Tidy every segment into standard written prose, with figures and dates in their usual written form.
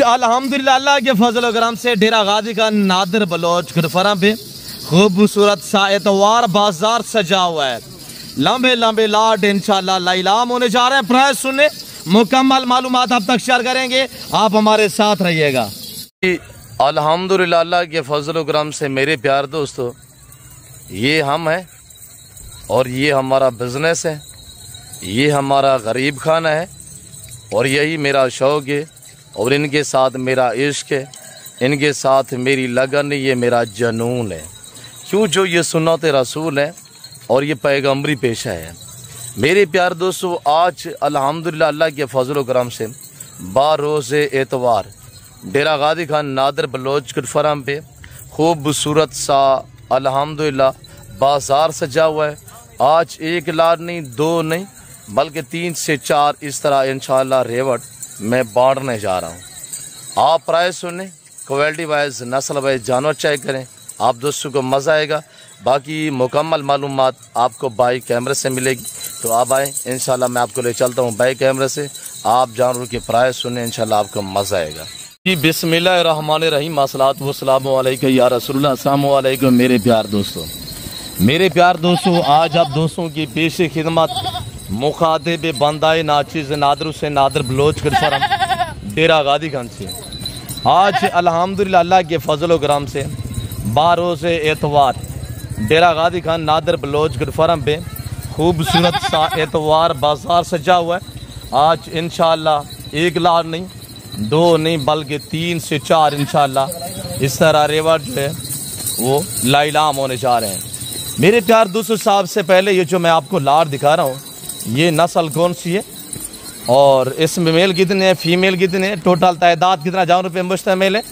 अल्हम्दुलिल्लाह अल्लाह के फजल करम से डेरा गाजी का नादिर बलोच गुरफरा पे खूबसूरत सा एतवार बाजार सजा हुआ है। लंबे लंबे लाट इंशाल्लाह लाइलाम होने जा रहे हैं। प्राइस सुनने मुकम्मल मालूमात आप तक शेयर करेंगे, आप हमारे साथ रहिएगा। अल्हम्दुलिल्लाह अल्लाह के फजल करम से मेरे प्यार दोस्तों, ये हम हैं और ये हमारा बिजनेस है, ये हमारा गरीब खाना है और यही मेरा शौक़ है और इनके साथ मेरा इश्क है, इनके साथ मेरी लगन, ये मेरा जनून है। क्यों, जो ये सुन्नत रसूल है और ये पैगम्बरी पेशा है। मेरे प्यार दोस्तों, आज अल्हम्दुलिल्लाह अल्लाह के फजल करम से बारोज़ एतवार डेरा गाजी खान नादिर बलोच गुरफराम पे खूबसूरत सा अल्हम्दुलिल्लाह बाज़ार सजा हुआ है। आज एक लाख नहीं, दो नहीं, बल्कि 3 से 4 इस तरह इंशाअल्लाह रेवट मैं बांटने जा रहा हूँ। आप प्राइस सुने, क्वालिटी वाइज, नस्ल वाइज जानवर चेक करें, आप दोस्तों को मज़ा आएगा। बाकी मुकम्मल मालूमात आपको बाई कैमरे से मिलेगी, तो आप आए इंशाल्लाह मैं आपको ले चलता हूँ बाई कैमरे से। आप जानवर की प्राइस सुने, इंशाल्लाह आपको मज़ा आएगा जी। बिस्मिल्लाहिर्रहमानिर्रहीम, अस्सलातु वस्सलामु अलैका या रसूलल्लाह। अस्सलामु अलैकुम मेरे प्यार दोस्तों। मेरे प्यार दोस्तों, आज आप दोस्तों की पेश खिदमत मुखातिब बंदाए नाचिज़ नादर से नादर बलोच गुरफराम डेरा गाजी खान से आज अल्हम्दुलिल्लाह अल्लाह के फजल करम से बारोज़ एतवार डेरा गाजी खान नादर बलोच गुरफराम पे खूबसूरत सा एतवार बाज़ार सजा हुआ है। आज इंशाअल्लाह एक लाख नहीं, दो नहीं, बल्कि 3 से 4 इंशाअल्लाह इस तरह रेवट जो है वो लाइलाम होने जा रहे हैं। मेरे प्यार दोस्तों, साहब से पहले ये जो मैं आपको लाट दिखा रहा हूँ, ये नस्ल कौन सी है और इसमें मेल कितने हैं, फीमेल कितने हैं, टोटल तादाद कितना जानवर पे मुश्तमिल है,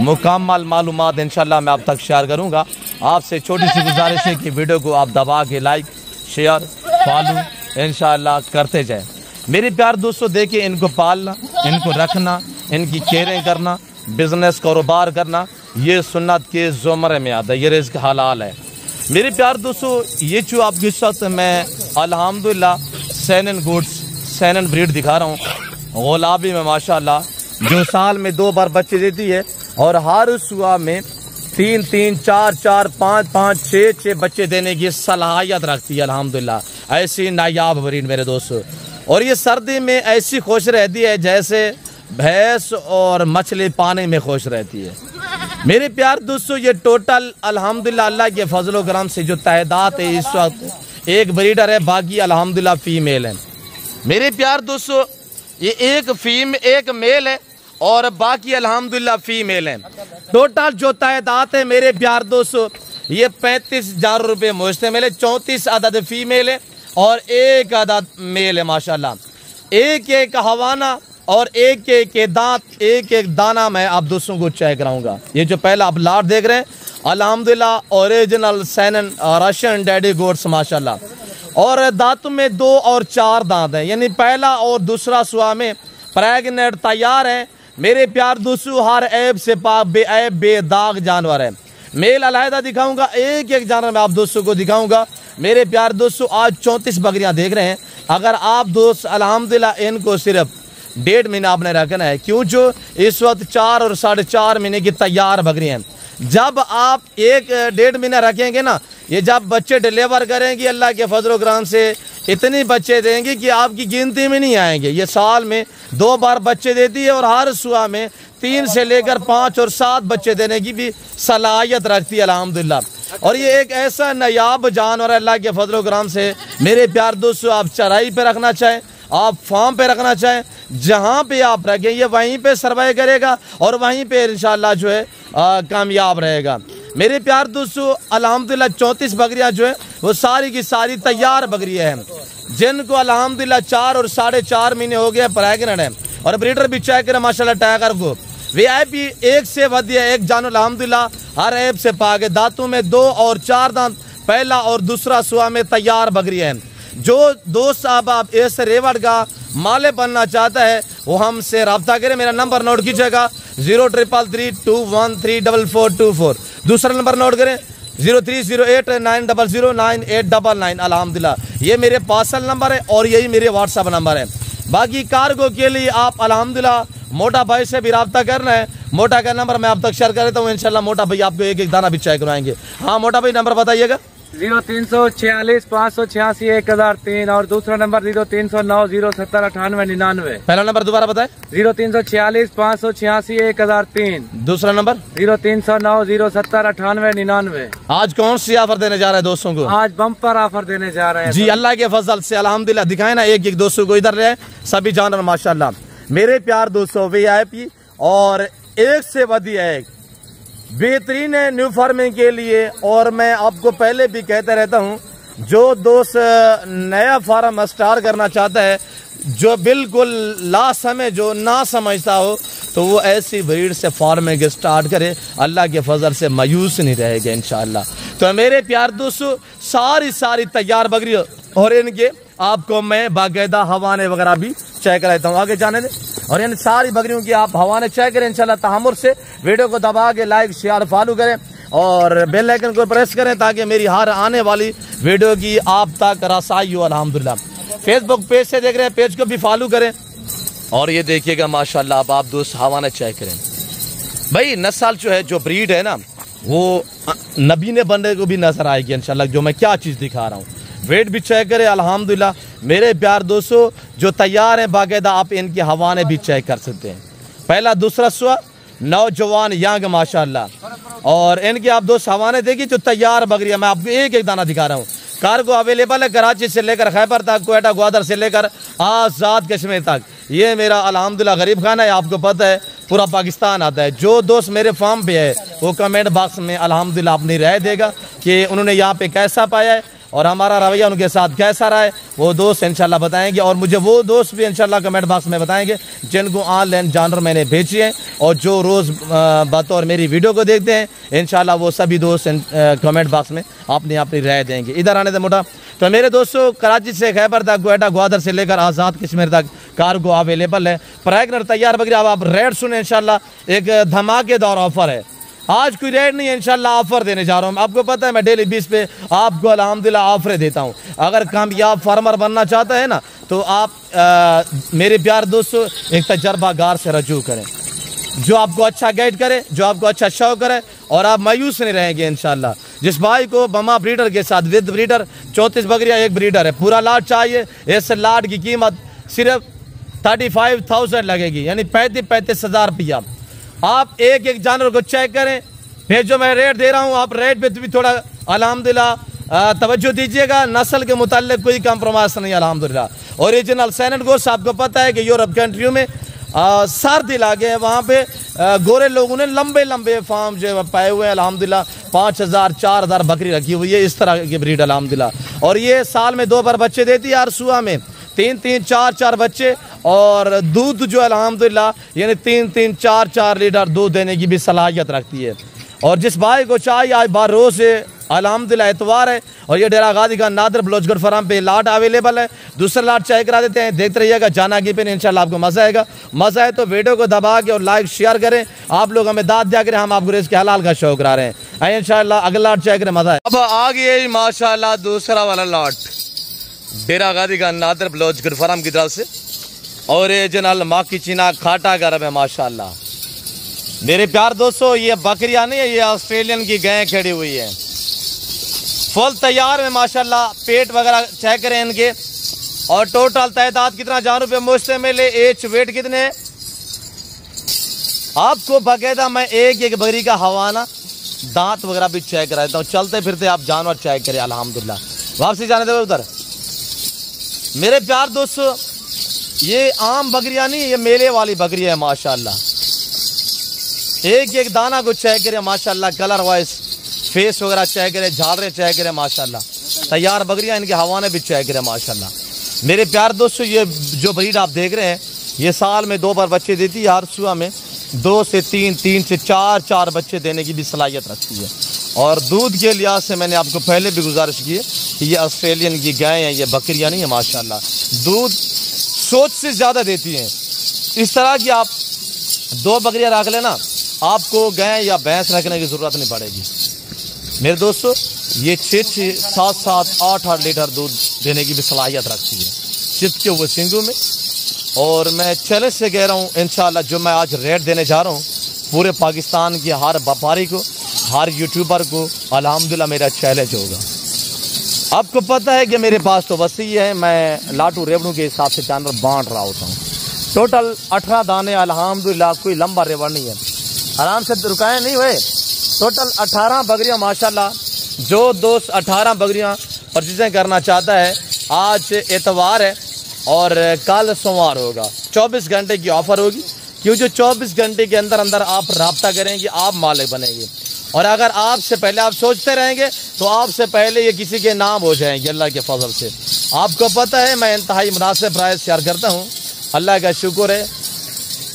मुकम्मल मालूमात इंशाल्लाह मैं आप तक शेयर करूँगा। आपसे छोटी सी गुजारिश है कि वीडियो को आप दबा के लाइक, शेयर, फॉलो इंशाल्लाह करते जाएं। मेरे प्यार दोस्तों, देखिए, इनको पालना, इनको रखना, इनकी केयरिंग करना, बिजनेस कारोबार करना, ये सुन्नत के ज़ुमरे में आता है, ये रिज़्क़ हलाल है। मेरे प्यार दोस्तों, ये जो आपके साथ मैं अल्हम्दुलिल्लाह सैनन गुड्स, सैनन ब्रीड दिखा रहा हूँ, गुलाबी में माशाल्लाह, जो साल में 2 बार बच्चे देती है और हर सुबह में 3-3, 4-4, 5-5, 6-6 बच्चे देने की सलाहियत रखती है अल्हम्दुलिल्लाह। ऐसी नायाब ब्रीड मेरे दोस्तों, और ये सर्दी में ऐसी खुश रहती है जैसे भैंस और मछली पानी में खुश रहती है। मेरे प्यार दोस्तों, ये टोटल अल्हम्दुलिल्लाह अल्लाह के फजल करम से जो तादाद है इस वक्त, एक ब्रीडर है, बाकी अल्हम्दुलिल्लाह फीमेल है। मेरे प्यार दोस्तों, ये एक मेल है और बाकी अल्हम्दुलिल्लाह फीमेल है। टोटल जो तादाद है मेरे प्यार दोस्तों, ये 35,000 रुपये मुश्तमिल है। 34 अदद फीमेल है और 1 अदद मेल है माशाल्लाह। एक हवाना और एक दांत, एक दाना मैं आप दोस्तों को चेक कराऊंगा। ये जो पहला आप लाट देख रहे हैं, अल्हम्दुलिल्लाह original Sanon Russian daddy goats माशाल्लाह, और दांतों में 2 और 4 दांत हैं, यानी पहला और दूसरा सुआ में प्रेग्नेंट तैयार है। मेरे प्यार दोस्तों, हर ऐब से पाक बेऐब बेदाग जानवर है। मेल अलहदा दिखाऊंगा, एक जानवर मैं आप दोस्तों को दिखाऊंगा। मेरे प्यार दोस्तों, आज 34 बकरियां देख रहे हैं। अगर आप दोस्त अल्हम्दुलिल्लाह इनको सिर्फ 1.5 महीना आपने रखना है, क्यों, जो इस वक्त 4 और 4.5 महीने की तैयार बकरियां हैं। जब आप 1-1.5 महीना रखेंगे ना, ये जब बच्चे डिलीवर करेंगी अल्लाह के फजल करम से इतनी बच्चे देंगे कि आपकी गिनती में नहीं आएंगे। ये साल में 2 बार बच्चे देती है और हर सुबह में 3 से लेकर 5 और 7 बच्चे देने की भी सलाहियत रखती है अल्हम्दुलिल्लाह। और ये एक ऐसा नायाब जानवर है अल्लाह के फजल करम से। मेरे प्यार दोस्तों, आप चराई पे रखना चाहें, आप फार्म पे रखना चाहें, जहाँ पे आप रखें ये वहीं पे सर्वाइव करेगा और वहीं पे इंशाल्लाह जो है कामयाब रहेगा। मेरे प्यार दोस्तों, अल्हम्दुलिल्लाह 34 बकरियां जो है वो सारी की सारी तैयार बकरियां हैं, जिनको अल्हम्दुलिल्लाह 4 और 4.5 महीने हो गए, प्रेग्नेंट है। और ब्रीडर भी चेक करें माशाल्लाह, टाइगर को VIP एक से बढ़िया एक जानवर अल्हम्दुलिल्लाह हर ऐब से पाके, दांतों में 2 और 4 दांत, पहला और दूसरा सुआ में तैयार बकरियां हैं। जो दोस्त साहब आप इस रेवट का माले बनना चाहता है वो हमसे रब्ता करें। मेरा नंबर नोट कीजिएगा 0333213424। दूसरा नंबर नोट करें 030890099899। अल्हम्दुलिल्लाह ये मेरे पार्सल नंबर है और यही मेरे व्हाट्सएप नंबर है। बाकी कार्गो के लिए आप अल्हम्दुलिल्लाह मोटा भाई से भी रब्ता करना है, मोटा का नंबर मैं आप तक शेयर कर देता हूँ। इंशाल्लाह मोटा भाई आपको एक एक दाना भी चेक करवाएंगे। हाँ मोटा भाई नंबर बताइएगा। 0346 586 1003 और दूसरा नंबर 0309 070 98 99। पहला नंबर दोबारा बताए। 0346 586 1003। दूसरा नंबर 0309 070 98 99। आज कौन सी ऑफर देने जा रहे हैं दोस्तों को? आज बम्पर ऑफर देने जा रहे हैं जी अल्लाह के फजल से अल्हम्दुलिल्लाह। दिखाए ना एक एक दोस्तों को, इधर रहे सभी जानवर माशाल्लाह। मेरे प्यार दोस्तों VIP और एक से बढ़िया एक बेहतरीन है न्यू फार्मिंग के लिए। और मैं आपको पहले भी कहता रहता हूं, जो दोस्त नया फार्म स्टार्ट करना चाहता है, जो बिल्कुल ला समय जो ना समझता हो, तो वो ऐसी ब्रीड से फार्मिंग स्टार्ट करे, अल्लाह के फजल से मायूस नहीं रहेगा इंशाअल्लाह। तो मेरे प्यार दोस्तों सारी तैयार बकरी और इनके आपको मैं बाकायदा हवाने वगैरह भी चेक कराता हूँ। आगे जाने दे। और इन सारी बकरियों की आप हवाने चेक करें इंशाल्लाह तहम्मुल से। वीडियो को दबा के लाइक शेयर फॉलो करें और बेल आइकन को प्रेस करें ताकि मेरी हर आने वाली वीडियो की आप तक रसाई हो अल्हम्दुलिल्लाह। फेसबुक पेज से देख रहे हैं, पेज को भी फॉलो करें। और ये देखिएगा माशाल्लाह अब आप दोस्त हवाने चेक करें भाई। नस्ल जो है, जो ब्रीड है ना, वो नबी ने बनने को भी नजर आएगी इंशाल्लाह, जो मैं क्या चीज दिखा रहा हूँ। वेट भी चेक करें अल्हम्दुलिल्लाह। मेरे प्यार दोस्तों जो तैयार हैं बाकायदा आप इनकी हवाने भी चेक कर सकते हैं। पहला दूसरा सुआ नौजवान यंग माशाल्लाह। और इनकी आप दोस्त हवाने देखिए जो तैयार बकरियां, मैं आपको एक एक दाना दिखा रहा हूँ। कार्गो अवेलेबल है कराची से लेकर खैबर तक, क्वेटा ग्वादर से लेकर आज़ाद कश्मीर तक। ये मेरा अल्हम्दुलिल्लाह गरीब खाना है, आपको पता है पूरा पाकिस्तान आता है। जो दोस्त मेरे फार्म पे है वो कमेंट बॉक्स में अल्हम्दुलिल्लाह अपनी राय देगा कि उन्होंने यहाँ पे कैसा पाया है और हमारा रवैया उनके साथ कैसा रहा है, वो दोस्त इंशाल्लाह बताएंगे। और मुझे वो दोस्त भी इंशाल्लाह कमेंट बॉक्स में बताएंगे जिनको ऑनलाइन जानवर मैंने भेजे हैं और जो रोज़ बतौर मेरी वीडियो को देखते हैं। इंशाल्लाह वो सभी दोस्त कमेंट बॉक्स में अपनी राय देंगे। इधर आने दे मोटा। तो मेरे दोस्तों कराची से खैबर तक, क्वेटा ग्वादर से लेकर आज़ाद कश्मीर तक कार्गो अवेलेबल है। प्रेग्नेंट तैयार बकरी अब आप रेट सुने इंशाल्लाह। एक धमाकेदार ऑफर है, आज कोई रेट नहीं है इंशाल्लाह, ऑफर देने जा रहा हूँ। आपको पता है मैं डेली बेस पे आपको अल्हम्दुलिल्लाह ऑफर देता हूँ। अगर कामयाब फार्मर बनना चाहता है ना, तो आप मेरे प्यार दोस्तों एक तजर्बागार से रजू करें, जो आपको अच्छा गाइड करे, जो आपको अच्छा शो करे, और आप मायूस नहीं रहेंगे इंशाल्लाह। जिस भाई को बमा ब्रीडर के साथ विद ब्रीडर 34 बकरियाँ एक ब्रीडर है, पूरा लाट चाहिए, इस लाट की कीमत सिर्फ 35,000 लगेगी, यानी 35,000 रुपया। आप एक एक जानवर को चेक करें, फिर जो मैं रेट दे रहा हूँ आप रेट पे भी थोड़ा अल्हम्दुलिल्लाह तवज्जो दीजिएगा। नस्ल के मुताल्लिक कोई कम्प्रोमाइज़ नहीं अल्हम्दुलिल्लाह। ओरिजिनल सैनेट गोश्त आपको पता है कि यूरोप कंट्रियों में सर्द इलाके हैं, वहाँ पे गोरे लोगों ने लंबे लंबे फार्म जो पाए हुए हैं अल्हम्दुलिल्लाह। 5,000 4,000 बकरी रखी हुई है, इस तरह की ब्रीड अल्हम्दुलिल्लाह। और ये साल में 2 बार बच्चे देती है, हर सुबह में 3-3 4-4 बच्चे, और दूध जो अल्हम्दुलिल्लाह यानी 3-3 4-4 लीटर दूध देने की भी सलाहियत रखती है। और जिस भाई को चाहिए आज बार रोज से अल्हम्दुलिल्लाह एतवार है, और ये डेरा गाजी का नादर बलोचगढ़ फार्म पे लाट अवेलेबल है। दूसरा लाट चेक करा देते हैं, देखते रहिएगा जाना की पे, इंशाल्लाह आपको मजा आएगा। मजा है तो वीडियो को दबा के और लाइक शेयर करें। आप लोग हमें दाद दिया करें, हम आपको इसके हलाल का शौक करा रहे हैं। इंशाल्लाह अगला लाट चेक करें, मजा है। अब आ गया माशाल्लाह दूसरा वाला लाट डेरा गाजी का नादर बलोचगढ़ फार्म की तरफ से, और ये जनरल माकी चीना खाटा गरम है माशाल्लाह। मेरे प्यार दोस्तों ये बकरियां नहीं है, ये ऑस्ट्रेलियन की गायें खड़ी हुई है, फुल तैयार में माशाल्लाह। पेट वगैरह चेक करें इनके, और टोटल तादाद कितना जानवर पे मुश्तमिल है, एज वेट कितने हैं आपको बाकायदा मैं एक एक बकरी का हवाना दांत वगैरह भी चेक करा देता हूँ। चलते फिरते आप जानवर चेक करें अल्हम्दुलिल्लाह। वापसी जाने दे उधर। मेरे प्यार दोस्तों ये आम बकरियां नहीं, ये मेले वाली बकरी है माशाल्लाह। एक एक दाना को चेक करें माशाल्लाह, कलर वाइज फेस वगैरह चेक करें, झालरे चेक करें माशाल्लाह। तैयार बकरियां इनके हवाने भी चेक करें माशाल्लाह। मेरे प्यार दोस्तों ये जो ब्रीड आप देख रहे हैं ये साल में 2 बार बच्चे देती है, हर सुबह में 2 से 3 3 से 4 बच्चे देने की भी सलाहियत रखती है। और दूध के लिहाज से मैंने आपको पहले भी गुजारिश की है कि ये ऑस्ट्रेलियन की गाय हैं, ये बकरियां नहीं है माशाल्लाह। दूध सोच से ज़्यादा देती हैं। इस तरह की आप 2 बकरियां रख लेना, आपको गाय या भैंस रखने की ज़रूरत नहीं पड़ेगी। मेरे दोस्तों ये 6-6 7-7 8-8 लीटर दूध देने की भी सलाहियत रखती है, चिपके हुए सिंगों में। और मैं चैलेंज से कह रहा हूँ इंशाल्लाह जो मैं आज रेट देने जा रहा हूँ पूरे पाकिस्तान के हर व्यापारी को, हर यूट्यूबर को अल्हम्दुलिल्लाह मेरा चैलेंज होगा। आपको पता है कि मेरे पास तो वसी है, मैं लाटू रेवड़ू के हिसाब से जानवर बांट रहा होता हूँ। टोटल 18 दाने अल्हम्दुलिल्लाह, कोई लंबा रेवड़ नहीं है, आराम से रुकाए नहीं हुए। टोटल 18 बकरियाँ माशाल्लाह। जो दोस्त 18 बकरियाँ परचेजिंग करना चाहता है, आज एतवार है और कल सोमवार होगा, 24 घंटे की ऑफ़र होगी। क्यों जो 24 घंटे के अंदर अंदर आप रब्ता करेंगे आप मालिक बनेंगे, और अगर आपसे पहले आप सोचते रहेंगे तो आपसे पहले ये किसी के नाम हो जाएंगे अल्लाह के फजल से। आपको पता है मैं इंतहाई मुनासिब प्राइस शेयर करता हूँ, अल्लाह का शुक्र है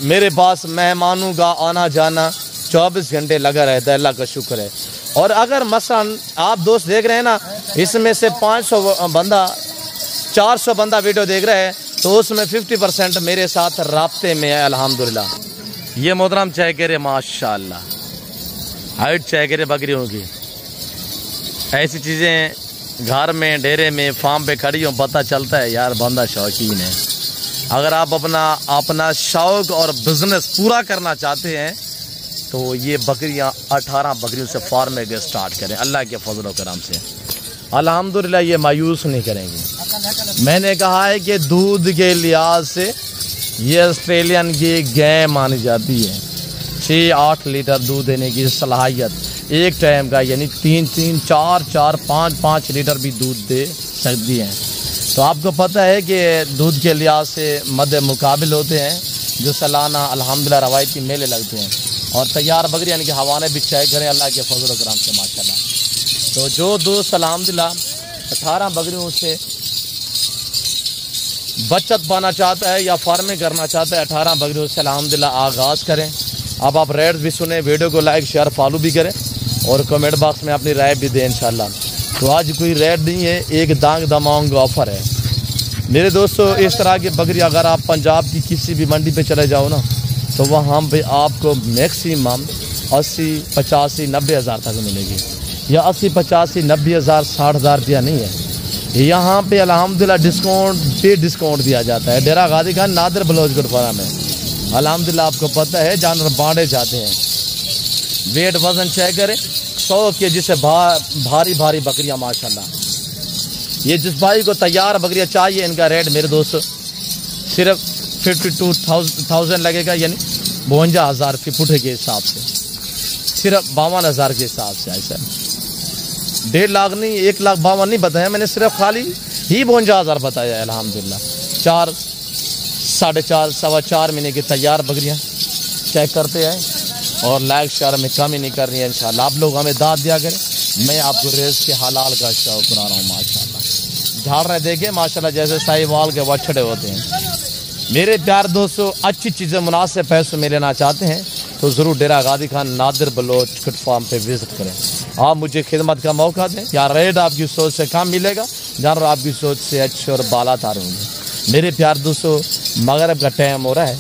मेरे पास मेहमानों का आना जाना 24 घंटे लगा रहता है, अल्लाह का शुक्र है। और अगर मसलन आप दोस्त देख रहे हैं ना, इसमें से 500 बंदा 400 बंदा वीडियो देख रहे हैं तो उसमें 50% मेरे साथ राब्ते में है अल्हम्दुलिल्लाह। ये मोहतरम चेहरे माशाल्लाह, हाइट चेहरे बकरियों की, ऐसी चीज़ें घर में डेरे में फार्म पे खड़ी हों पता चलता है यार बंदा शौकीन है। अगर आप अपना शौक और बिजनेस पूरा करना चाहते हैं तो ये बकरियां 18 बकरियों से फार्म में स्टार्ट करें अल्लाह के फजल करम से, अल्हम्दुलिल्लाह ये मायूस नहीं करेंगे। मैंने कहा है कि दूध के लिहाज से ये ऑस्ट्रेलियन की गाय मानी जाती है, 6-8 लीटर दूध देने की सलाहियत एक टाइम का, यानी 3-3, 4-4, 5-5 लीटर भी दूध दे सकती हैं। तो आपको पता है कि दूध के लिहाज से मद्दे मुकाबिल होते हैं जो सालाना अल्हम्दुलिल्लाह रवायती मेले लगते हैं। और तैयार बकरी यानी कि हवाने भी चेक करें अल्लाह के फजल करम से माशाल्लाह। तो जो दोस्त अल्हम्दुलिल्लाह 18 बकरियों से बचत पाना चाहता है या फार्मिंग करना चाहता है, 18 बकरियों से अल्हम्दुलिल्लाह आगाज़ करें। अब आप रेट भी सुने, वीडियो को लाइक शेयर फॉलो भी करें और कमेंट बॉक्स में अपनी राय भी दें इंशाल्लाह। तो आज कोई रेट नहीं है, एक दांग दमाऊंग ऑफ़र है मेरे दोस्तों। इस तरह की बकरी अगर आप पंजाब की किसी भी मंडी पे चले जाओ ना तो वहाँ पे आपको मैक्सिमम 80, 85, 90 हज़ार तक मिलेगी, या 80, 85, 90 हज़ार, 60 हज़ार रुपया नहीं है। यहाँ पे अल्हम्दुलिल्लाह डिस्काउंट पे डिस्काउंट दिया जाता है। डेरा गाजी खान नादिर बलोच गुरुद्वारा में अल्हम्दुलिल्लाह आपको पता है जानवर बांटे जाते हैं। वेट वजन चेक करें, 100 kg से भारी भारी बकरियाँ माशाल्लाह। ये जिस भाई को तैयार बकरियाँ चाहिए इनका रेट मेरे दोस्तों सिर्फ 52,000 लगेगा, यानी 52,000 फुटे के हिसाब से, सिर्फ 52,000 के हिसाब से। ऐसा 1.5 लाख नहीं, 1,52,000 नहीं बताया मैंने, सिर्फ खाली ही 52,000 बताया है अल्हम्दुलिल्लाह। 4, 4.5, 4.25 महीने की तैयार बकरियाँ चेक करते हैं और लाइक शेयर में कमी नहीं करनी है इंशाल्लाह। आप लोग हमें दाद दिया करें, मैं आपको रेस के हलाल का शौक करा रहा हूँ माशाल्लाह। झाड़ रहे देखे माशाल्लाह जैसे साहिवाल के बछड़े होते हैं। मेरे प्यार दोस्तों अच्छी चीज़ें मुनासिब पैसों में लेना चाहते हैं तो ज़रूर डेरा गाजी खान नादिर बलोच किट फार्म पे विजिट करें। आप मुझे खिदमत का मौका दें, या रेट आपकी सोच से कम मिलेगा, जानवर आपकी सोच से अच्छे और बालातर होंगे। मेरे प्यार दोस्तों मगरब का टाइम हो रहा है,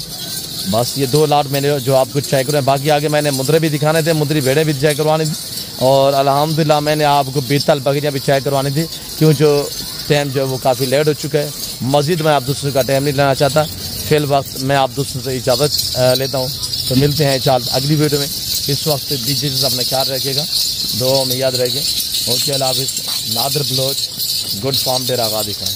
बस ये 2 लाट मैंने जो आपको चेक करवाए, बाकी आगे मैंने मुद्रे भी दिखाने थे, मुद्री भेड़े भी चेक करवानी थी और अल्हम्दुलिल्लाह मैंने आपको बीतल बकरियाँ भी चेक करवानी थी। क्यों जो टाइम जो है वो काफ़ी लेट हो चुका है, मज़ीद मैं आप दूसरों का टाइम नहीं लेना चाहता। फिल वक्त मैं आप दोस्तों से इजाज़त लेता हूँ, तो मिलते हैं अगली वीडियो में। इस वक्त दीजिए अपना ख्याल रखिएगा, दुआ में याद रखें। ओके अल्लाह हाफ़िज़। नादिर बलोच गुड फार्म डेरा गाजी खान।